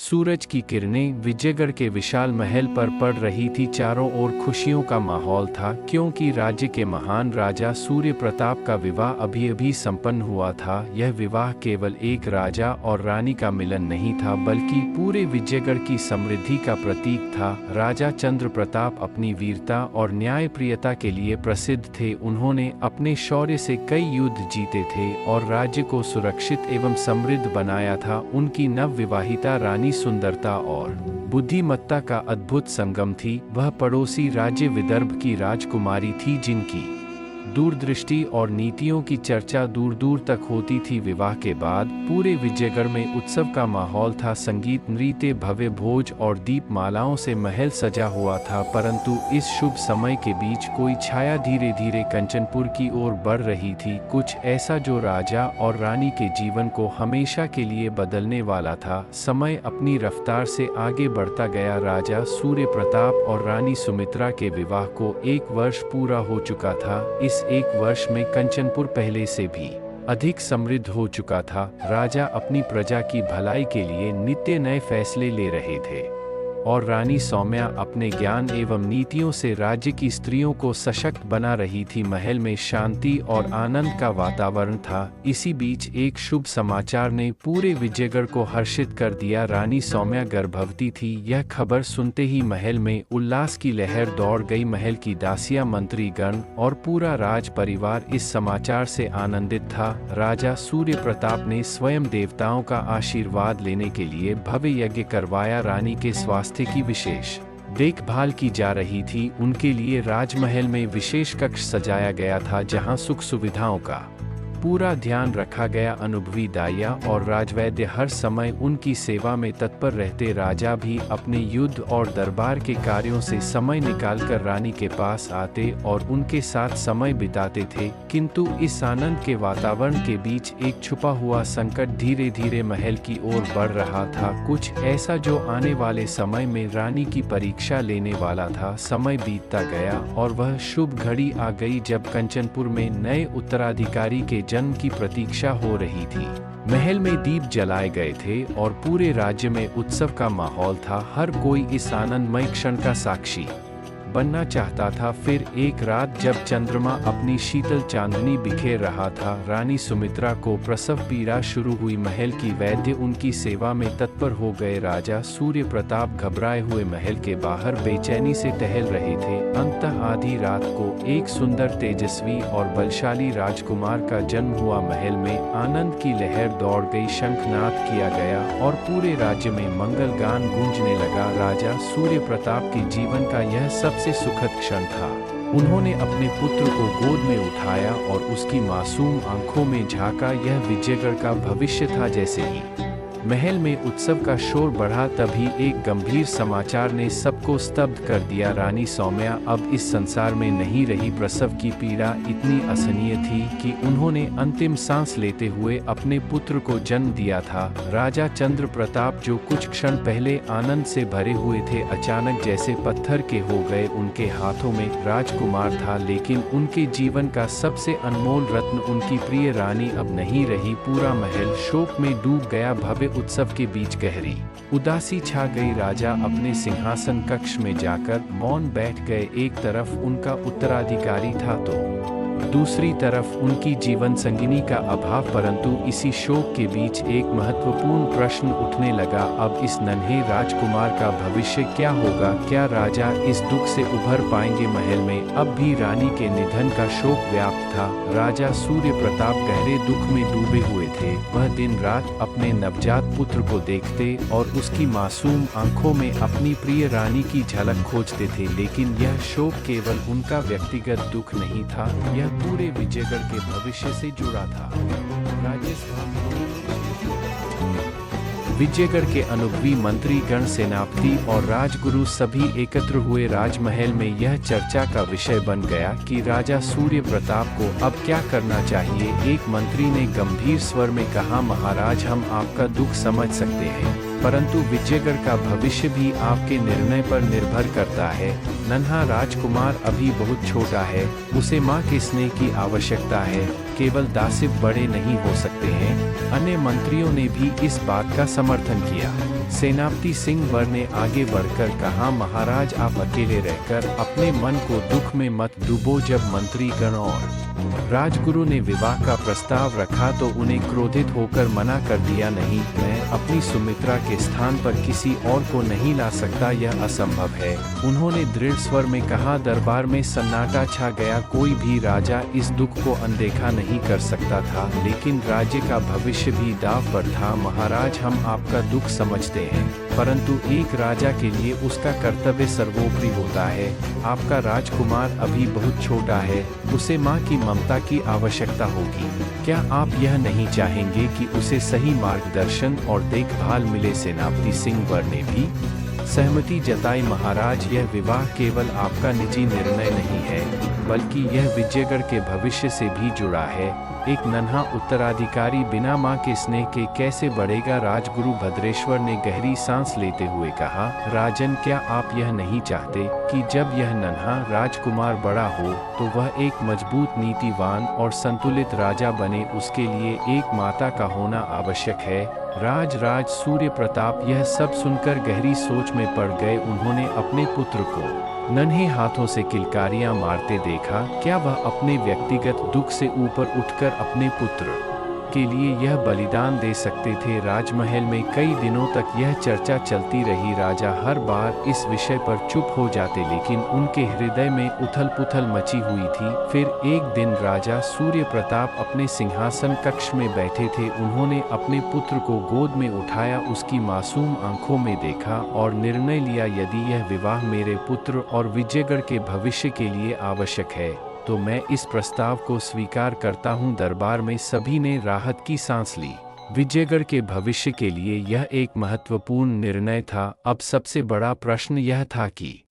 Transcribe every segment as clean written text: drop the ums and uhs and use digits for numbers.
सूरज की किरणें विजयगढ़ के विशाल महल पर पड़ रही थी। चारों ओर खुशियों का माहौल था, क्योंकि राज्य के महान राजा सूर्य प्रताप का विवाह अभी अभी संपन्न हुआ था। यह विवाह केवल एक राजा और रानी का मिलन नहीं था, बल्कि पूरे विजयगढ़ की समृद्धि का प्रतीक था। राजा चंद्र प्रताप अपनी वीरता और न्यायप्रियता के लिए प्रसिद्ध थे। उन्होंने अपने शौर्य से कई युद्ध जीते थे और राज्य को सुरक्षित एवं समृद्ध बनाया था। उनकी नवविवाहिता रानी सुंदरता और बुद्धिमत्ता का अद्भुत संगम थी। वह पड़ोसी राज्य विदर्भ की राजकुमारी थी, जिनकी दूरदृष्टि और नीतियों की चर्चा दूर दूर तक होती थी। विवाह के बाद पूरे विजयगढ़ में उत्सव का माहौल था। संगीत, नृत्य, भव्य भोज और दीपमालाओं से महल सजा हुआ था। परंतु इस शुभ समय के बीच कोई छाया धीरे धीरे कंचनपुर की ओर बढ़ रही थी। कुछ ऐसा जो राजा और रानी के जीवन को हमेशा के लिए बदलने वाला था। समय अपनी रफ्तार से आगे बढ़ता गया। राजा सूर्य प्रताप और रानी सुमित्रा के विवाह को 1 वर्ष पूरा हो चुका था। इस 1 वर्ष में कंचनपुर पहले से भी अधिक समृद्ध हो चुका था। राजा अपनी प्रजा की भलाई के लिए नित्य नए फैसले ले रहे थे और रानी सौम्या अपने ज्ञान एवं नीतियों से राज्य की स्त्रियों को सशक्त बना रही थी। महल में शांति और आनंद का वातावरण था। इसी बीच एक शुभ समाचार ने पूरे विजयगढ़ को हर्षित कर दिया। रानी सौम्या गर्भवती थी। यह खबर सुनते ही महल में उल्लास की लहर दौड़ गई। महल की दासियां, मंत्रीगण और पूरा राज परिवार इस समाचार से आनंदित था। राजा सूर्य प्रताप ने स्वयं देवताओं का आशीर्वाद लेने के लिए भव्य यज्ञ करवाया। रानी के स्वास्थ्य की विशेष देखभाल की जा रही थी। उनके लिए राजमहल में विशेष कक्ष सजाया गया था, जहां सुख सुविधाओं का पूरा ध्यान रखा गया। अनुभवी दाइया और राजवैद्य हर समय उनकी सेवा में तत्पर रहते। राजा भी अपने युद्ध और दरबार के कार्यों से समय निकालकर रानी के पास आते और उनके साथ समय बिताते थे। किंतु इस आनंद के वातावरण के बीच एक छुपा हुआ संकट धीरे धीरे महल की ओर बढ़ रहा था। कुछ ऐसा जो आने वाले समय में रानी की परीक्षा लेने वाला था। समय बीतता गया और वह शुभ घड़ी आ गई जब कंचनपुर में नए उत्तराधिकारी के जन्म की प्रतीक्षा हो रही थी। महल में दीप जलाए गए थे और पूरे राज्य में उत्सव का माहौल था। हर कोई इस आनंदमय क्षण का साक्षी बनना चाहता था। फिर एक रात जब चंद्रमा अपनी शीतल चांदनी बिखेर रहा था, रानी सुमित्रा को प्रसव पीड़ा शुरू हुई। महल की वैद्य उनकी सेवा में तत्पर हो गए। राजा सूर्य प्रताप घबराए हुए महल के बाहर बेचैनी से टहल रहे थे। अंततः आधी रात को एक सुंदर, तेजस्वी और बलशाली राजकुमार का जन्म हुआ। महल में आनंद की लहर दौड़ गई। शंखनाद किया गया और पूरे राज्य में मंगल गान गूंजने लगा। राजा सूर्य प्रताप के जीवन का यह सबसे सुखद क्षण था। उन्होंने अपने पुत्र को गोद में उठाया और उसकी मासूम आंखों में झांका। यह विजयगढ़ का भविष्य था। जैसे ही महल में उत्सव का शोर बढ़ा, तभी एक गंभीर समाचार ने सबको स्तब्ध कर दिया। रानी सौम्या अब इस संसार में नहीं रही। प्रसव की पीड़ा इतनी असहनीय थी कि उन्होंने अंतिम सांस लेते हुए अपने पुत्र को जन्म दिया था। राजा चंद्र प्रताप, जो कुछ क्षण पहले आनंद से भरे हुए थे, अचानक जैसे पत्थर के हो गए। उनके हाथों में राजकुमार था, लेकिन उनके जीवन का सबसे अनमोल रत्न, उनकी प्रिय रानी, अब नहीं रही। पूरा महल शोक में डूब गया। भव्य उत्सव के बीच गहरी उदासी छा गई। राजा अपने सिंहासन कक्ष में जाकर मौन बैठ गए। एक तरफ उनका उत्तराधिकारी था तो दूसरी तरफ उनकी जीवन संगिनी का अभाव। परंतु इसी शोक के बीच एक महत्वपूर्ण प्रश्न उठने लगा। अब इस नन्हे राजकुमार का भविष्य क्या होगा? क्या राजा इस दुख से उभर पाएंगे? महल में अब भी रानी के निधन का शोक व्याप्त था। राजा सूर्य प्रताप गहरे दुख में डूबे हुए थे। वह दिन रात अपने नवजात पुत्र को देखते और उसकी मासूम आंखों में अपनी प्रिय रानी की झलक खोजते थे। लेकिन यह शोक केवल उनका व्यक्तिगत दुख नहीं था, यह पूरे विजयगढ़ के भविष्य से जुड़ा था। विजयगढ़ के अनुभवी मंत्रीगण, सेनापति और राजगुरु सभी एकत्र हुए। राजमहल में यह चर्चा का विषय बन गया कि राजा सूर्य प्रताप को अब क्या करना चाहिए। एक मंत्री ने गंभीर स्वर में कहा, महाराज, हम आपका दुख समझ सकते हैं, परंतु विजयगढ़ का भविष्य भी आपके निर्णय पर निर्भर करता है। नन्हा राजकुमार अभी बहुत छोटा है, उसे माँ के स्नेह की आवश्यकता है। केवल दासिव बड़े नहीं हो सकते हैं। अन्य मंत्रियों ने भी इस बात का समर्थन किया। सेनापति सिंह वर ने आगे बढ़कर कहा, महाराज आप अकेले रहकर अपने मन को दुख में मत डूबो। जब मंत्रीगण और राजगुरु ने विवाह का प्रस्ताव रखा तो उन्हें क्रोधित होकर मना कर दिया, नहीं, मैं अपनी सुमित्रा के स्थान पर किसी और को नहीं ला सकता, यह असंभव है। उन्होंने दृढ़ स्वर में कहा। दरबार में सन्नाटा छा गया। कोई भी राजा इस दुख को अनदेखा नहीं कर सकता था, लेकिन राज्य का भविष्य भी दांव पर था। महाराज हम आपका दुख समझते हैं, परंतु एक राजा के लिए उसका कर्तव्य सर्वोपरि होता है। आपका राजकुमार अभी बहुत छोटा है, उसे माँ की ममता की आवश्यकता होगी। क्या आप यह नहीं चाहेंगे कि उसे सही मार्गदर्शन और देखभाल मिले? सेनापति सिंह वर ने भी सहमति जताई। महाराज यह विवाह केवल आपका निजी निर्णय नहीं है, बल्कि यह विजयगढ़ के भविष्य से भी जुड़ा है। एक नन्हा उत्तराधिकारी बिना मां के स्नेह के कैसे बढ़ेगा? राजगुरु भद्रेश्वर ने गहरी सांस लेते हुए कहा, राजन क्या आप यह नहीं चाहते कि जब यह नन्हा राजकुमार बड़ा हो तो वह एक मजबूत, नीतिवान और संतुलित राजा बने? उसके लिए एक माता का होना आवश्यक है। राज सूर्य प्रताप यह सब सुनकर गहरी सोच में पड़ गए। उन्होंने अपने पुत्र को नन्हे हाथों से किलकारियां मारते देखा। क्या वह अपने व्यक्तिगत दुख से ऊपर उठकर अपने पुत्र के लिए यह बलिदान दे सकते थे? राजमहल में कई दिनों तक यह चर्चा चलती रही। राजा हर बार इस विषय पर चुप हो जाते, लेकिन उनके हृदय में उथल-पुथल मची हुई थी। फिर एक दिन राजा सूर्य प्रताप अपने सिंहासन कक्ष में बैठे थे। उन्होंने अपने पुत्र को गोद में उठाया, उसकी मासूम आंखों में देखा और निर्णय लिया, यदि यह विवाह मेरे पुत्र और विजयगढ़ के भविष्य के लिए आवश्यक है तो मैं इस प्रस्ताव को स्वीकार करता हूं। दरबार में सभी ने राहत की सांस ली। विजयगढ़ के भविष्य के लिए यह एक महत्वपूर्ण निर्णय था। अब सबसे बड़ा प्रश्न यह था कि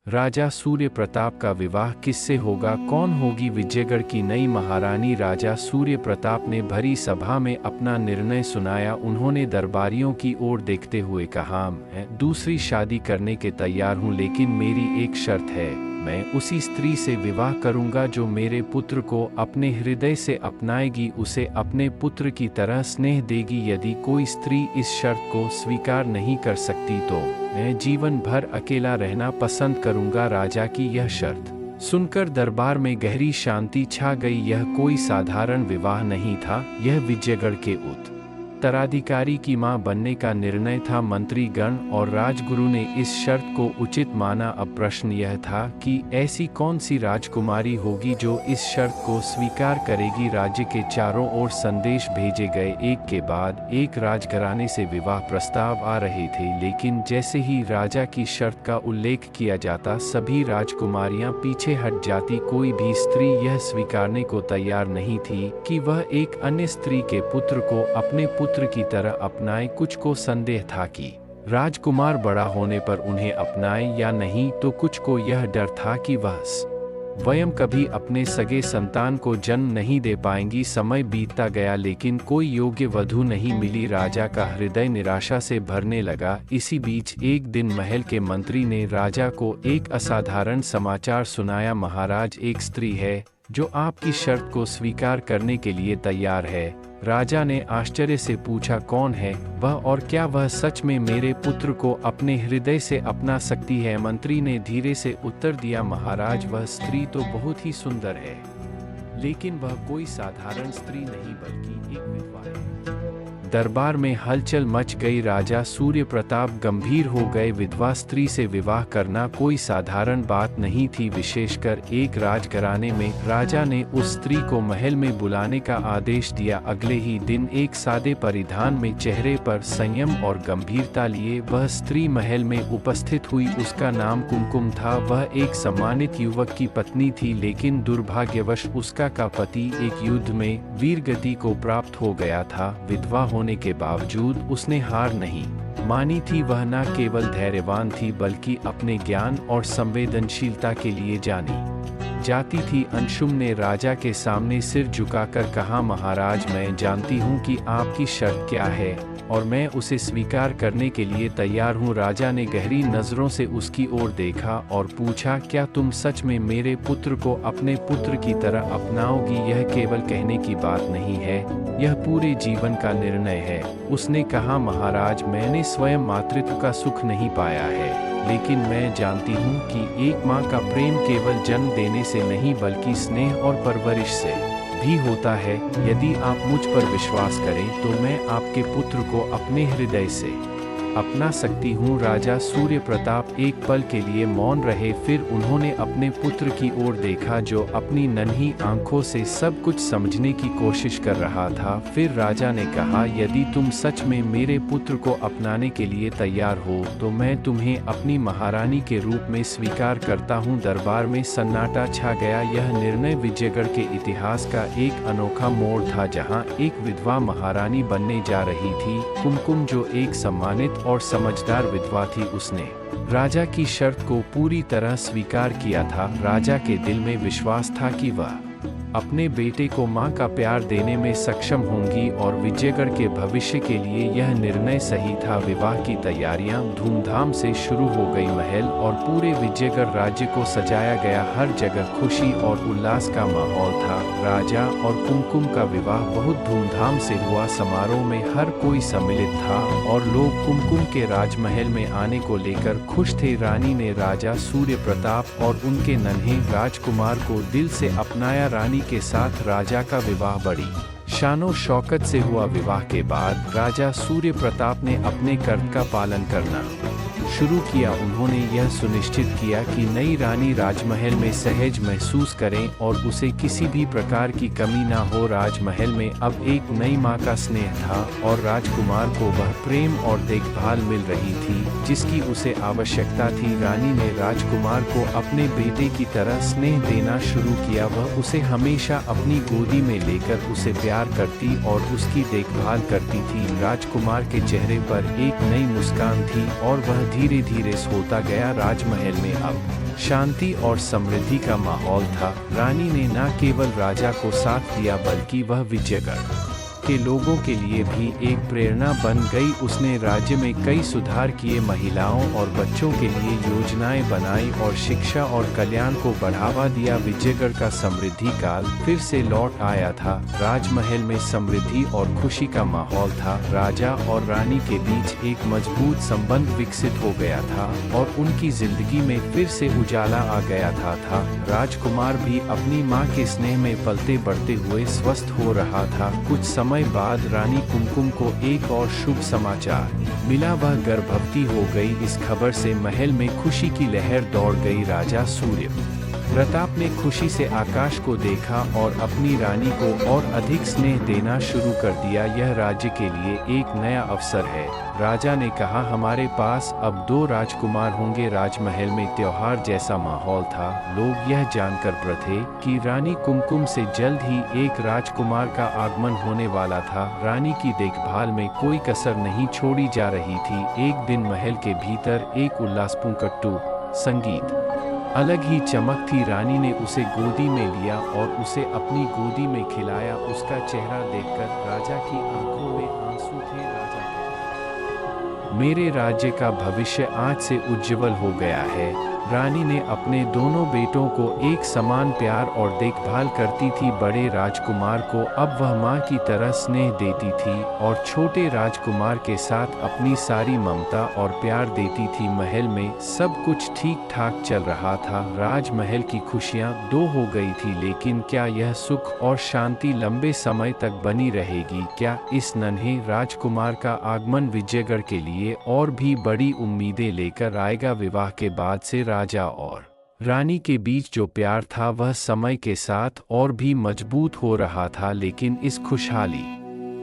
राजा सूर्य प्रताप का विवाह किससे होगा? कौन होगी विजयगढ़ की नई महारानी? राजा सूर्य प्रताप ने भरी सभा में अपना निर्णय सुनाया। उन्होंने दरबारियों की ओर देखते हुए कहा, मैं दूसरी शादी करने के तैयार हूँ, लेकिन मेरी एक शर्त है। मैं उसी स्त्री से विवाह करूंगा जो मेरे पुत्र को अपने हृदय से अपनाएगी, उसे अपने पुत्र की तरह स्नेह देगी। यदि कोई स्त्री इस शर्त को स्वीकार नहीं कर सकती तो मैं जीवन भर अकेला रहना पसंद करूंगा। राजा की यह शर्त सुनकर दरबार में गहरी शांति छा गई। यह कोई साधारण विवाह नहीं था, यह विजयगढ़ के उत्तराधिकारी की मां बनने का निर्णय था। मंत्रीगण और राजगुरु ने इस शर्त को उचित माना। अब प्रश्न यह था कि ऐसी कौन सी राजकुमारी होगी जो इस शर्त को स्वीकार करेगी? राज्य के चारों ओर संदेश भेजे गए, एक के बाद एक राजघराने से विवाह प्रस्ताव आ रहे थे, लेकिन जैसे ही राजा की शर्त का उल्लेख किया जाता सभी राजकुमारियां पीछे हट जाती। कोई भी स्त्री यह स्वीकारने को तैयार नहीं थी कि वह एक अन्य स्त्री के पुत्र को अपने पुत्र की तरह अपनाए। कुछ को संदेह था कि राजकुमार बड़ा होने पर उन्हें अपनाए या नहीं, तो कुछ को यह डर था कि वह स्वयं कभी अपने सगे संतान को जन्म नहीं दे पाएंगी। समय बीतता गया, लेकिन कोई योग्य वधू नहीं मिली। राजा का हृदय निराशा से भरने लगा। इसी बीच एक दिन महल के मंत्री ने राजा को एक असाधारण समाचार सुनाया। महाराज, एक स्त्री है जो आपकी शर्त को स्वीकार करने के लिए तैयार है। राजा ने आश्चर्य से पूछा, कौन है वह और क्या वह सच में मेरे पुत्र को अपने हृदय से अपना सकती है? मंत्री ने धीरे से उत्तर दिया, महाराज, वह स्त्री तो बहुत ही सुंदर है, लेकिन वह कोई साधारण स्त्री नहीं बल्कि एक विधवा है। दरबार में हलचल मच गई। राजा सूर्य प्रताप गंभीर हो गए। विधवा स्त्री से विवाह करना कोई साधारण बात नहीं थी, विशेषकर एक राजघराने में। राजा ने उस स्त्री को महल में बुलाने का आदेश दिया। अगले ही दिन एक सादे परिधान में, चेहरे पर संयम और गंभीरता लिए, वह स्त्री महल में उपस्थित हुई। उसका नाम कुमकुम था। वह एक सम्मानित युवक की पत्नी थी, लेकिन दुर्भाग्यवश उसका का पति एक युद्ध में वीरगति को प्राप्त हो गया था। विधवा होने के बावजूद उसने हार नहीं मानी थी। वह न केवल धैर्यवान थी बल्कि अपने ज्ञान और संवेदनशीलता के लिए जानी जाती थी। अंशुम ने राजा के सामने सिर झुकाकर कहा, महाराज, मैं जानती हूँ कि आपकी शर्त क्या है, और मैं उसे स्वीकार करने के लिए तैयार हूँ। राजा ने गहरी नज़रों से उसकी ओर देखा और पूछा, क्या तुम सच में मेरे पुत्र को अपने पुत्र की तरह अपनाओगी? यह केवल कहने की बात नहीं है, यह पूरे जीवन का निर्णय है। उसने कहा, महाराज, मैंने स्वयं मातृत्व का सुख नहीं पाया है, लेकिन मैं जानती हूँ कि एक माँ का प्रेम केवल जन्म देने से नहीं बल्कि स्नेह और परवरिश से भी होता है। यदि आप मुझ पर विश्वास करें तो मैं आपके पुत्र को अपने हृदय से अपना सकती हूँ। राजा सूर्य प्रताप एक पल के लिए मौन रहे, फिर उन्होंने अपने पुत्र की ओर देखा जो अपनी नन्ही आंखों से सब कुछ समझने की कोशिश कर रहा था। फिर राजा ने कहा, यदि तुम सच में मेरे पुत्र को अपनाने के लिए तैयार हो तो मैं तुम्हें अपनी महारानी के रूप में स्वीकार करता हूँ। दरबार में सन्नाटा छा गया। यह निर्णय विजयगढ़ के इतिहास का एक अनोखा मोड़ था, जहाँ एक विधवा महारानी बनने जा रही थी। कुमकुम, जो एक सम्मानित और समझदार विधवा थी, उसने राजा की शर्त को पूरी तरह स्वीकार किया था। राजा के दिल में विश्वास था कि वह अपने बेटे को मां का प्यार देने में सक्षम होंगी और विजयगढ़ के भविष्य के लिए यह निर्णय सही था। विवाह की तैयारियां धूमधाम से शुरू हो गई। महल और पूरे विजयगढ़ राज्य को सजाया गया, हर जगह खुशी और उल्लास का माहौल था। राजा और कुमकुम का विवाह बहुत धूमधाम से हुआ। समारोह में हर कोई सम्मिलित था और लोग कुमकुम के राजमहल में आने को लेकर खुश थे। रानी ने राजा सूर्य प्रताप और उनके नन्हे राजकुमार को दिल से अपनाया। रानी के साथ राजा का विवाह बड़ी शानो शौकत से हुआ। विवाह के बाद राजा सूर्य प्रताप ने अपने कर्तव्य का पालन करना शुरू किया। उन्होंने यह सुनिश्चित किया कि नई रानी राजमहल में सहज महसूस करें और उसे किसी भी प्रकार की कमी ना हो। राजमहल में अब एक नई माँ का स्नेह था और राजकुमार को वह प्रेम और देखभाल मिल रही थी जिसकी उसे आवश्यकता थी। रानी ने राजकुमार को अपने बेटे की तरह स्नेह देना शुरू किया। वह उसे हमेशा अपनी गोदी में लेकर उसे प्यार करती और उसकी देखभाल करती थी। राजकुमार के चेहरे पर एक नई मुस्कान थी और वह धीरे धीरे सोता गया। राजमहल में अब शांति और समृद्धि का माहौल था। रानी ने न केवल राजा को साथ दिया बल्कि वह विजयगढ़ के लोगों के लिए भी एक प्रेरणा बन गई। उसने राज्य में कई सुधार किए, महिलाओं और बच्चों के लिए योजनाएं बनाई और शिक्षा और कल्याण को बढ़ावा दिया। विजयगढ़ का समृद्धि काल फिर से लौट आया था। राजमहल में समृद्धि और खुशी का माहौल था। राजा और रानी के बीच एक मजबूत संबंध विकसित हो गया था और उनकी जिंदगी में फिर से उजाला आ गया था। राजकुमार भी अपनी माँ के स्नेह में पलते बढ़ते हुए स्वस्थ हो रहा था। कुछ समय बाद रानी कुमकुम को एक और शुभ समाचार मिला, वह गर्भवती हो गई। इस खबर से महल में खुशी की लहर दौड़ गई। राजा सूर्य प्रताप ने खुशी से आकाश को देखा और अपनी रानी को और अधिक स्नेह देना शुरू कर दिया। यह राज्य के लिए एक नया अवसर है। राजा ने कहा, हमारे पास अब 2 राजकुमार होंगे। राजमहल में त्योहार जैसा माहौल था। लोग यह जानकर प्रसन्न थे कि रानी कुमकुम से जल्द ही एक राजकुमार का आगमन होने वाला था। रानी की देखभाल में कोई कसर नहीं छोड़ी जा रही थी। एक दिन महल के भीतर एक उल्लासपूर्ण कट्टू संगीत अलग ही चमक थी। रानी ने उसे गोदी में लिया और उसे अपनी गोदी में खिलाया। उसका चेहरा देखकर राजा की आंखों में आंसू थे। राजा कहता, मेरे राज्य का भविष्य आज से उज्जवल हो गया है। रानी ने अपने दोनों बेटों को एक समान प्यार और देखभाल करती थी। बड़े राजकुमार को अब वह माँ की तरह स्नेह देती थी और छोटे राजकुमार के साथ अपनी सारी ममता और प्यार देती थी। महल में सब कुछ ठीक ठाक चल रहा था। राजमहल की खुशियाँ 2 हो गई थी, लेकिन क्या यह सुख और शांति लंबे समय तक बनी रहेगी? क्या इस नन्हे राजकुमार का आगमन विजयगढ़ के लिए और भी बड़ी उम्मीदें लेकर आएगा? विवाह के बाद से राजा और रानी के बीच जो प्यार था वह समय के साथ और भी मजबूत हो रहा था, लेकिन इस खुशहाली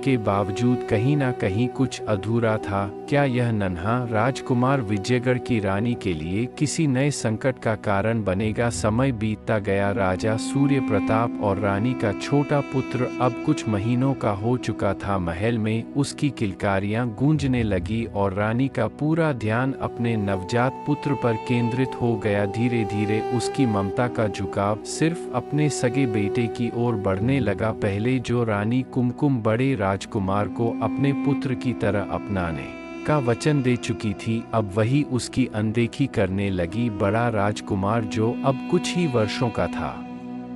के बावजूद कहीं ना कहीं कुछ अधूरा था। क्या यह नन्हा राजकुमार विजयगढ़ की रानी के लिए किसी नए संकट का कारण बनेगा? समय बीतता गया। राजा सूर्य प्रताप और रानी का छोटा पुत्र अब कुछ महीनों का हो चुका था। महल में उसकी किलकारियां गूंजने लगी और रानी का पूरा ध्यान अपने नवजात पुत्र पर केंद्रित हो गया। धीरे धीरे उसकी ममता का झुकाव सिर्फ अपने सगे बेटे की ओर बढ़ने लगा। पहले जो रानी कुमकुम बड़े राजकुमार को अपने पुत्र की तरह अपनाने का वचन दे चुकी थी, अब वही उसकी अनदेखी करने लगी। बड़ा राजकुमार, जो अब कुछ ही वर्षों का था,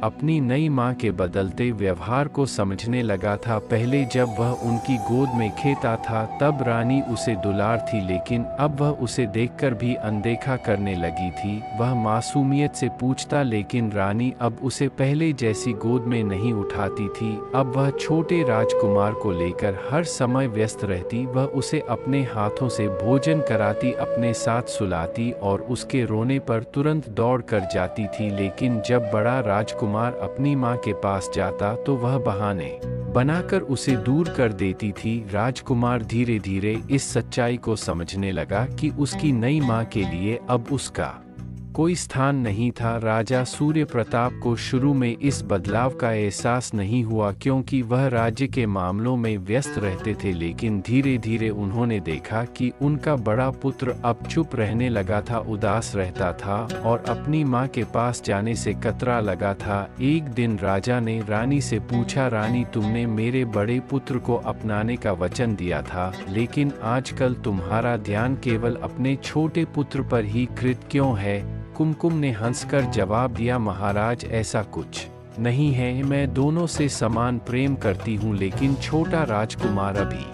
अपनी नई माँ के बदलते व्यवहार को समझने लगा था। पहले जब वह उनकी गोद में खेता था तब रानी उसे दुलार थी, लेकिन अब वह उसे देखकर भी अनदेखा करने लगी थी। वह मासूमियत से पूछता, लेकिन रानी अब उसे पहले जैसी गोद में नहीं उठाती थी। अब वह छोटे राजकुमार को लेकर हर समय व्यस्त रहती। वह उसे अपने हाथों से भोजन कराती, अपने साथ सुलाती और उसके रोने पर तुरंत दौड़ कर जाती थी। लेकिन जब बड़ा राजकुमार अपनी माँ के पास जाता तो वह बहाने बनाकर उसे दूर कर देती थी। राजकुमार धीरे धीरे इस सच्चाई को समझने लगा कि उसकी नई माँ के लिए अब उसका कोई स्थान नहीं था। राजा सूर्य प्रताप को शुरू में इस बदलाव का एहसास नहीं हुआ, क्योंकि वह राज्य के मामलों में व्यस्त रहते थे। लेकिन धीरे धीरे उन्होंने देखा कि उनका बड़ा पुत्र अब चुप रहने लगा था, उदास रहता था और अपनी माँ के पास जाने से कतरा लगा था। एक दिन राजा ने रानी से पूछा, रानी, तुमने मेरे बड़े पुत्र को अपनाने का वचन दिया था, लेकिन आजकल तुम्हारा ध्यान केवल अपने छोटे पुत्र पर ही कृत क्यों है? कुमकुम ने हंसकर जवाब दिया, महाराज, ऐसा कुछ नहीं है, मैं दोनों से समान प्रेम करती हूँ, लेकिन छोटा राजकुमार अभी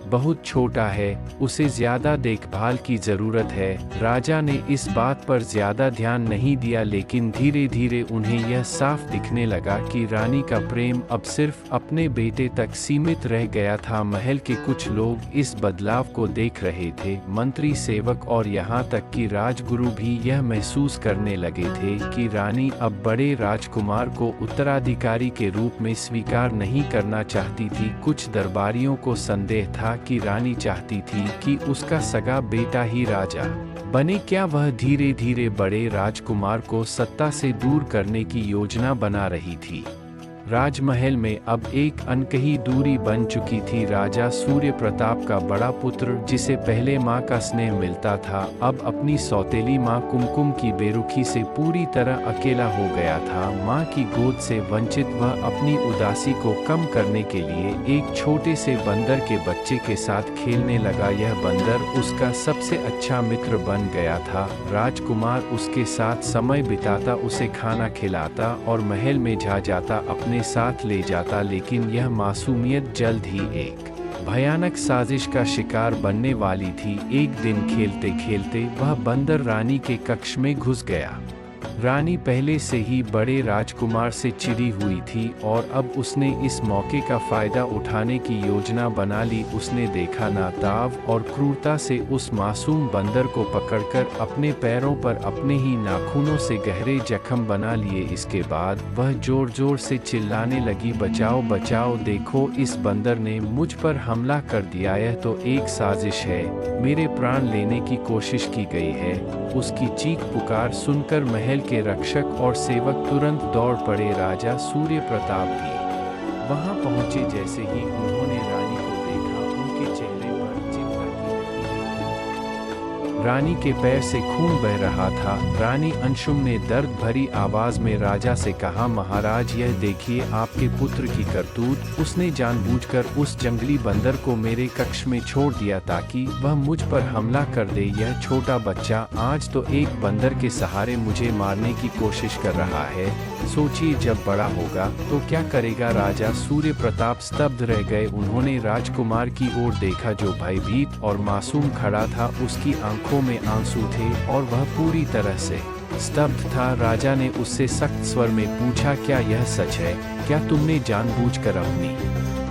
बहुत छोटा है, उसे ज्यादा देखभाल की जरूरत है। राजा ने इस बात पर ज्यादा ध्यान नहीं दिया, लेकिन धीरे धीरे उन्हें यह साफ दिखने लगा कि रानी का प्रेम अब सिर्फ अपने बेटे तक सीमित रह गया था। महल के कुछ लोग इस बदलाव को देख रहे थे, मंत्री, सेवक और यहाँ तक कि राजगुरु भी यह महसूस करने लगे थे कि रानी अब बड़े राजकुमार को उत्तराधिकारी के रूप में स्वीकार नहीं करना चाहती थी। कुछ दरबारियों को संदेह था कि रानी चाहती थी कि उसका सगा बेटा ही राजा बने। क्या वह धीरे धीरे बड़े राजकुमार को सत्ता से दूर करने की योजना बना रही थी? राजमहल में अब एक अनकही दूरी बन चुकी थी। राजा सूर्य प्रताप का बड़ा पुत्र, जिसे पहले माँ का स्नेह मिलता था, अब अपनी सौतेली माँ कुमकुम की बेरुखी से पूरी तरह अकेला हो गया था। माँ की गोद से वंचित वह अपनी उदासी को कम करने के लिए एक छोटे से बंदर के बच्चे के साथ खेलने लगा। यह बंदर उसका सबसे अच्छा मित्र बन गया था। राजकुमार उसके साथ समय बिताता, उसे खाना खिलाता और महल में जा जाता अपने साथ ले जाता। लेकिन यह मासूमियत जल्द ही एक भयानक साजिश का शिकार बनने वाली थी। एक दिन खेलते खेलते वह बंदर रानी के कक्ष में घुस गया। रानी पहले से ही बड़े राजकुमार से चिढ़ी हुई थी और अब उसने इस मौके का फायदा उठाने की योजना बना ली। उसने देखा नादाव और क्रूरता से उस मासूम बंदर को पकड़कर अपने पैरों पर अपने ही नाखूनों से गहरे जख्म बना लिए। इसके बाद वह जोर जोर से चिल्लाने लगी, बचाओ बचाओ, देखो इस बंदर ने मुझ पर हमला कर दिया, यह तो एक साजिश है, मेरे प्राण लेने की कोशिश की गई है। उसकी चीख पुकार सुनकर महल के रक्षक और सेवक तुरंत दौड़ पड़े। राजा सूर्य प्रताप भी वहां पहुंचे। जैसे ही उन्होंने रानी को देखा, उनके चेहरे पर चिंता की लकीरें। रानी के पैर से खून बह रहा था। रानी अंशुम ने दर्द भरी आवाज में राजा से कहा, महाराज, यह देखिए आपके पुत्र की करतूत। उसने जानबूझकर उस जंगली बंदर को मेरे कक्ष में छोड़ दिया ताकि वह मुझ पर हमला कर दे। यह छोटा बच्चा आज तो एक बंदर के सहारे मुझे मारने की कोशिश कर रहा है। सोचिए जब बड़ा होगा तो क्या करेगा। राजा सूर्य प्रताप स्तब्ध रह गए। उन्होंने राजकुमार की ओर देखा जो भयभीत और मासूम खड़ा था। उसकी आंखों में आंसू थे और वह पूरी तरह से स्तब्ध था। राजा ने उससे सख्त स्वर में पूछा, क्या यह सच है? क्या तुमने जानबूझकर अपनी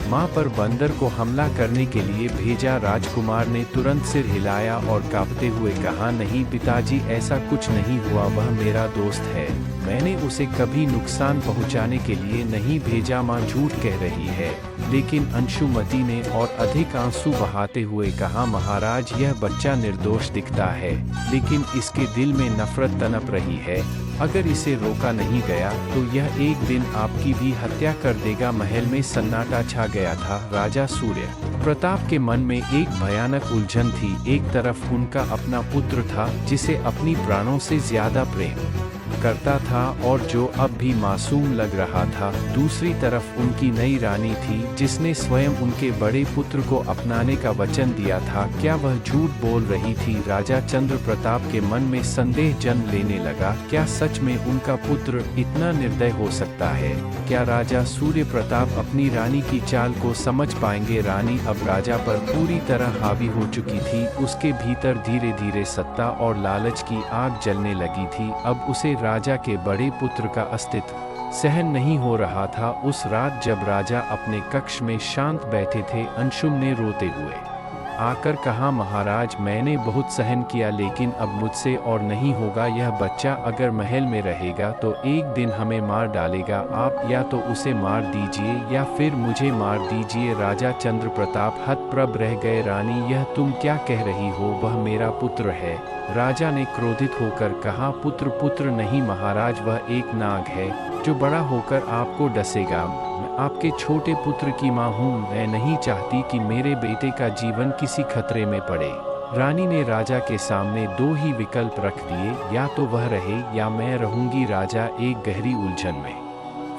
माँ पर बंदर को हमला करने के लिए भेजा? राजकुमार ने तुरंत सिर हिलाया और कांपते हुए कहा, नहीं पिताजी, ऐसा कुछ नहीं हुआ। वह मेरा दोस्त है, मैंने उसे कभी नुकसान पहुंचाने के लिए नहीं भेजा। माँ झूठ कह रही है। लेकिन अंशुमती ने और अधिक आंसू बहाते हुए कहा, महाराज, यह बच्चा निर्दोष दिखता है, लेकिन इसके दिल में नफरत तनप रही है। अगर इसे रोका नहीं गया तो यह एक दिन आपकी भी हत्या कर देगा। महल में सन्नाटा छा गया था। राजा सूर्य प्रताप के मन में एक भयानक उलझन थी। एक तरफ उनका अपना पुत्र था जिसे अपनी प्राणों से ज्यादा प्रेम करता था और जो अब भी मासूम लग रहा था। दूसरी तरफ उनकी नई रानी थी जिसने स्वयं उनके बड़े पुत्र को अपनाने का वचन दिया था। क्या वह झूठ बोल रही थी? राजा चंद्र प्रताप के मन में संदेह जन्म लेने लगा। क्या सच में उनका पुत्र इतना निर्दय हो सकता है? क्या राजा सूर्य प्रताप अपनी रानी की चाल को समझ पाएंगे? रानी अब राजा पर पूरी तरह हावी हो चुकी थी। उसके भीतर धीरे धीरे सत्ता और लालच की आग जलने लगी थी। अब उसे राजा के बड़े पुत्र का अस्तित्व सहन नहीं हो रहा था। उस रात जब राजा अपने कक्ष में शांत बैठे थे, अंशुम ने रोते हुए आकर कहा, महाराज, मैंने बहुत सहन किया लेकिन अब मुझसे और नहीं होगा। यह बच्चा अगर महल में रहेगा तो एक दिन हमें मार डालेगा। आप या तो उसे मार दीजिए या फिर मुझे मार दीजिए। राजा चंद्र प्रताप हतप्रभ रह गए। रानी, यह तुम क्या कह रही हो? वह मेरा पुत्र है। राजा ने क्रोधित होकर कहा, पुत्र पुत्र नहीं महाराज, वह एक नाग है जो बड़ा होकर आपको डसेगा। मैं आपके छोटे पुत्र की माँ हूँ। मैं नहीं चाहती कि मेरे बेटे का जीवन किसी खतरे में पड़े। रानी ने राजा के सामने दो ही विकल्प रख दिए, या तो वह रहे या मैं रहूंगी। राजा एक गहरी उलझन में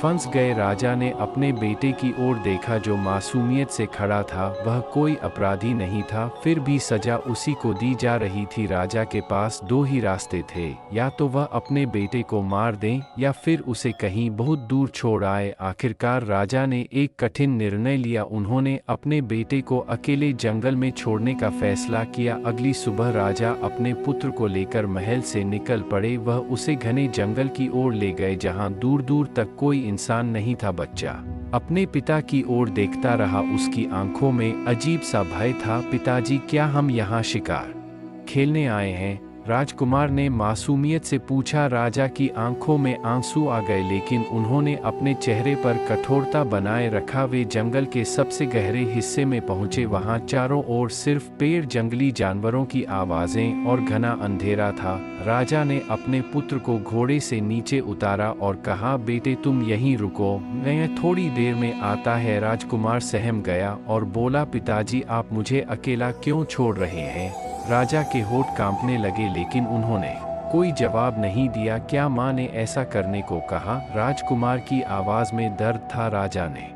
फंस गए। राजा ने अपने बेटे की ओर देखा जो मासूमियत से खड़ा था। वह कोई अपराधी नहीं था, फिर भी सजा उसी को दी जा रही थी। राजा के पास दो ही रास्ते थे, या तो वह अपने बेटे को मार दें या फिर उसे कहीं बहुत दूर छोड़ आए। आखिरकार राजा ने एक कठिन निर्णय लिया। उन्होंने अपने बेटे को अकेले जंगल में छोड़ने का फैसला किया। अगली सुबह राजा अपने पुत्र को लेकर महल से निकल पड़े। वह उसे घने जंगल की ओर ले गए जहां दूर दूर तक कोई इंसान नहीं था। बच्चा अपने पिता की ओर देखता रहा। उसकी आंखों में अजीब सा भय था। पिताजी, क्या हम यहाँ शिकार खेलने आए हैं? राजकुमार ने मासूमियत से पूछा। राजा की आंखों में आंसू आ गए लेकिन उन्होंने अपने चेहरे पर कठोरता बनाए रखा। वे जंगल के सबसे गहरे हिस्से में पहुंचे। वहां चारों ओर सिर्फ पेड़, जंगली जानवरों की आवाजें और घना अंधेरा था। राजा ने अपने पुत्र को घोड़े से नीचे उतारा और कहा, बेटे तुम यहीं रुको, मैं थोड़ी देर में आता है। राजकुमार सहम गया और बोला, पिताजी आप मुझे अकेला क्यों छोड़ रहे हैं? राजा के होठ कांपने लगे लेकिन उन्होंने कोई जवाब नहीं दिया। क्या माँ ने ऐसा करने को कहा? राजकुमार की आवाज में दर्द था। राजा ने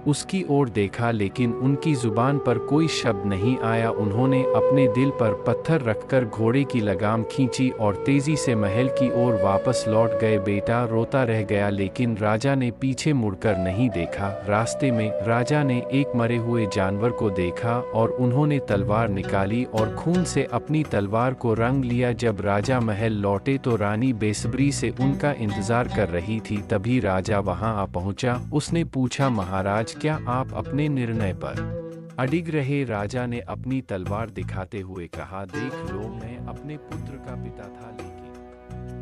उसकी ओर देखा लेकिन उनकी जुबान पर कोई शब्द नहीं आया। उन्होंने अपने दिल पर पत्थर रखकर घोड़े की लगाम खींची और तेजी से महल की ओर वापस लौट गए। बेटा रोता रह गया लेकिन राजा ने पीछे मुड़कर नहीं देखा। रास्ते में राजा ने एक मरे हुए जानवर को देखा और उन्होंने तलवार निकाली और खून से अपनी तलवार को रंग लिया। जब राजा महल लौटे तो रानी बेसब्री से उनका इंतजार कर रही थी। तभी राजा वहां आ पहुंचा। उसने पूछा, महाराज क्या आप अपने निर्णय पर अडिग रहे? राजा ने अपनी तलवार दिखाते हुए कहा, देख लो, मैं अपने पुत्र का पिता था लेकिन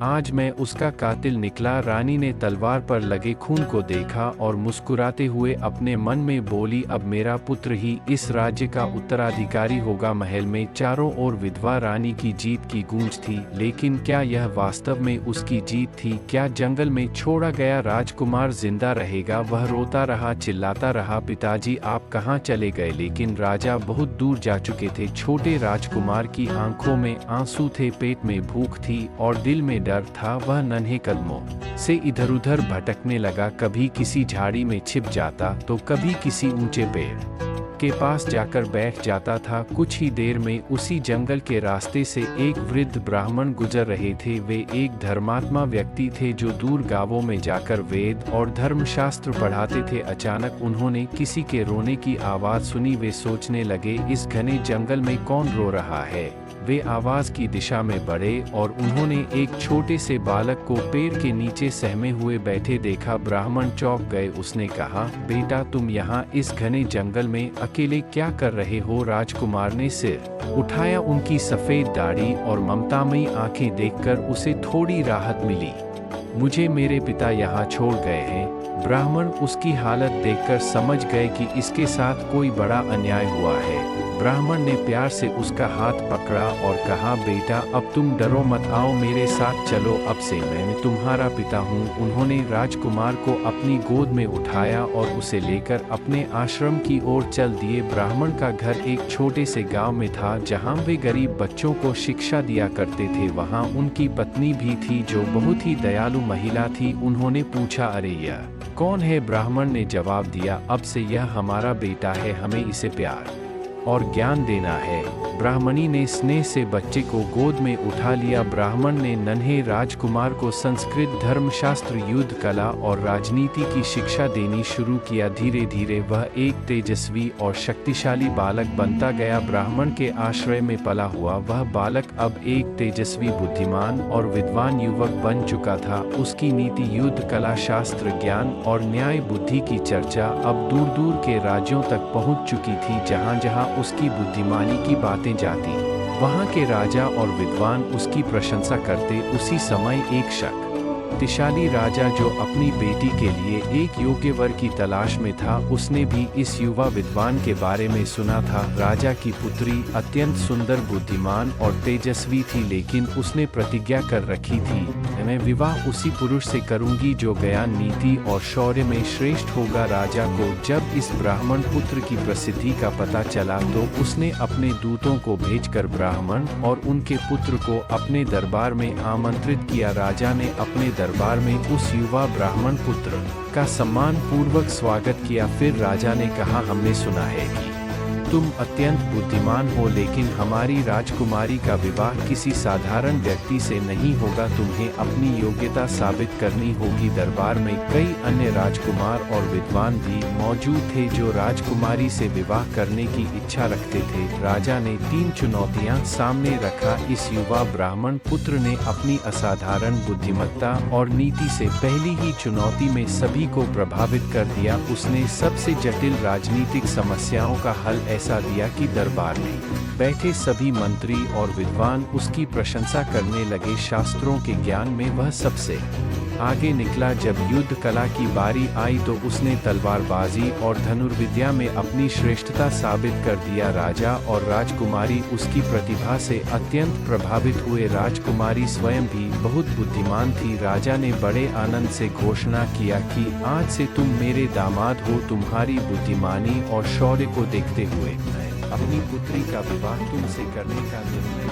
आज मैं उसका कातिल निकला। रानी ने तलवार पर लगे खून को देखा और मुस्कुराते हुए अपने मन में बोली, अब मेरा पुत्र ही इस राज्य का उत्तराधिकारी होगा। महल में चारों ओर विधवा रानी की जीत की गूंज थी, लेकिन क्या यह वास्तव में उसकी जीत थी? क्या जंगल में छोड़ा गया राजकुमार जिंदा रहेगा? वह रोता रहा, चिल्लाता रहा, पिताजी आप कहाँ चले गए? लेकिन राजा बहुत दूर जा चुके थे। छोटे राजकुमार की आंखों में आंसू थे, पेट में भूख थी और दिल में डर था। वह नन्हे कदमों से इधर उधर भटकने लगा। कभी किसी झाड़ी में छिप जाता तो कभी किसी ऊंचे पेड़ के पास जाकर बैठ जाता था। कुछ ही देर में उसी जंगल के रास्ते से एक वृद्ध ब्राह्मण गुजर रहे थे। वे एक धर्मात्मा व्यक्ति थे जो दूर गांवों में जाकर वेद और धर्मशास्त्र पढ़ाते थे। अचानक उन्होंने किसी के रोने की आवाज सुनी। वे सोचने लगे, इस घने जंगल में कौन रो रहा है? वे आवाज की दिशा में बढ़े और उन्होंने एक छोटे से बालक को पेड़ के नीचे सहमे हुए बैठे देखा। ब्राह्मण चौंक गए। उसने कहा, बेटा तुम यहाँ इस घने जंगल में अकेले क्या कर रहे हो? राजकुमार ने सिर उठाया। उनकी सफेद दाढ़ी और ममतामयी आंखें देखकर उसे थोड़ी राहत मिली। मुझे मेरे पिता यहाँ छोड़ गए हैं। ब्राह्मण उसकी हालत देखकर समझ गए कि इसके साथ कोई बड़ा अन्याय हुआ है। ब्राह्मण ने प्यार से उसका हाथ पकड़ा और कहा, बेटा अब तुम डरो मत, आओ मेरे साथ चलो, अब से मैं तुम्हारा पिता हूँ। उन्होंने राजकुमार को अपनी गोद में उठाया और उसे लेकर अपने आश्रम की ओर चल दिए। ब्राह्मण का घर एक छोटे से गांव में था जहाँ वे गरीब बच्चों को शिक्षा दिया करते थे। वहाँ उनकी पत्नी भी थी जो बहुत ही दयालु महिला थी। उन्होंने पूछा, अरे यह कौन है? ब्राह्मण ने जवाब दिया, अब से यह हमारा बेटा है, हमें इसे प्यार और ज्ञान देना है। ब्राह्मणी ने स्नेह से बच्चे को गोद में उठा लिया। ब्राह्मण ने नन्हे राजकुमार को संस्कृत, धर्मशास्त्र, युद्ध कला और राजनीति की शिक्षा देनी शुरू किया। धीरे धीरे वह एक तेजस्वी और शक्तिशाली बालक बनता गया। ब्राह्मण के आश्रय में पला हुआ वह बालक अब एक तेजस्वी, बुद्धिमान और विद्वान युवक बन चुका था। उसकी नीति, युद्ध कला, शास्त्र ज्ञान और न्याय बुद्धि की चर्चा अब दूर दूर के राज्यों तक पहुंच चुकी थी। जहां जहां उसकी बुद्धिमानी की बातें जाती, वहां के राजा और विद्वान उसकी प्रशंसा करते। उसी समय एक शक्तिशाली राजा जो अपनी बेटी के लिए एक योग्य वर की तलाश में था, उसने भी इस युवा विद्वान के बारे में सुना था। राजा की पुत्री अत्यंत सुंदर, बुद्धिमान और तेजस्वी थी, लेकिन उसने प्रतिज्ञा कर रखी थी, मैं विवाह उसी पुरुष से करूंगी जो ज्ञान, नीति और शौर्य में श्रेष्ठ होगा। राजा को जब इस ब्राह्मण पुत्र की प्रसिद्धि का पता चला तो उसने अपने दूतों को भेजकर ब्राह्मण और उनके पुत्र को अपने दरबार में आमंत्रित किया। राजा ने अपने दरबार में उस युवा ब्राह्मण पुत्र का सम्मान पूर्वक स्वागत किया। फिर राजा ने कहा, हमने सुना है कि तुम अत्यंत बुद्धिमान हो, लेकिन हमारी राजकुमारी का विवाह किसी साधारण व्यक्ति से नहीं होगा। तुम्हें अपनी योग्यता साबित करनी होगी। दरबार में कई अन्य राजकुमार और विद्वान भी मौजूद थे जो राजकुमारी से विवाह करने की इच्छा रखते थे। राजा ने 3 चुनौतियां सामने रखा। इस युवा ब्राह्मण पुत्र ने अपनी असाधारण बुद्धिमत्ता और नीति से पहली ही चुनौती में सभी को प्रभावित कर दिया। उसने सबसे जटिल राजनीतिक समस्याओं का हल ऐसा दिया कि दरबार में बैठे सभी मंत्री और विद्वान उसकी प्रशंसा करने लगे। शास्त्रों के ज्ञान में वह सबसे आगे निकला। जब युद्ध कला की बारी आई तो उसने तलवारबाजी और धनुर्विद्या में अपनी श्रेष्ठता साबित कर दिया। राजा और राजकुमारी उसकी प्रतिभा से अत्यंत प्रभावित हुए। राजकुमारी स्वयं भी बहुत बुद्धिमान थी। राजा ने बड़े आनंद से घोषणा किया कि आज से तुम मेरे दामाद हो। तुम्हारी बुद्धिमानी और शौर्य को देखते हुए मैं अपनी पुत्री का विवाह तुमसे करने का निर्णय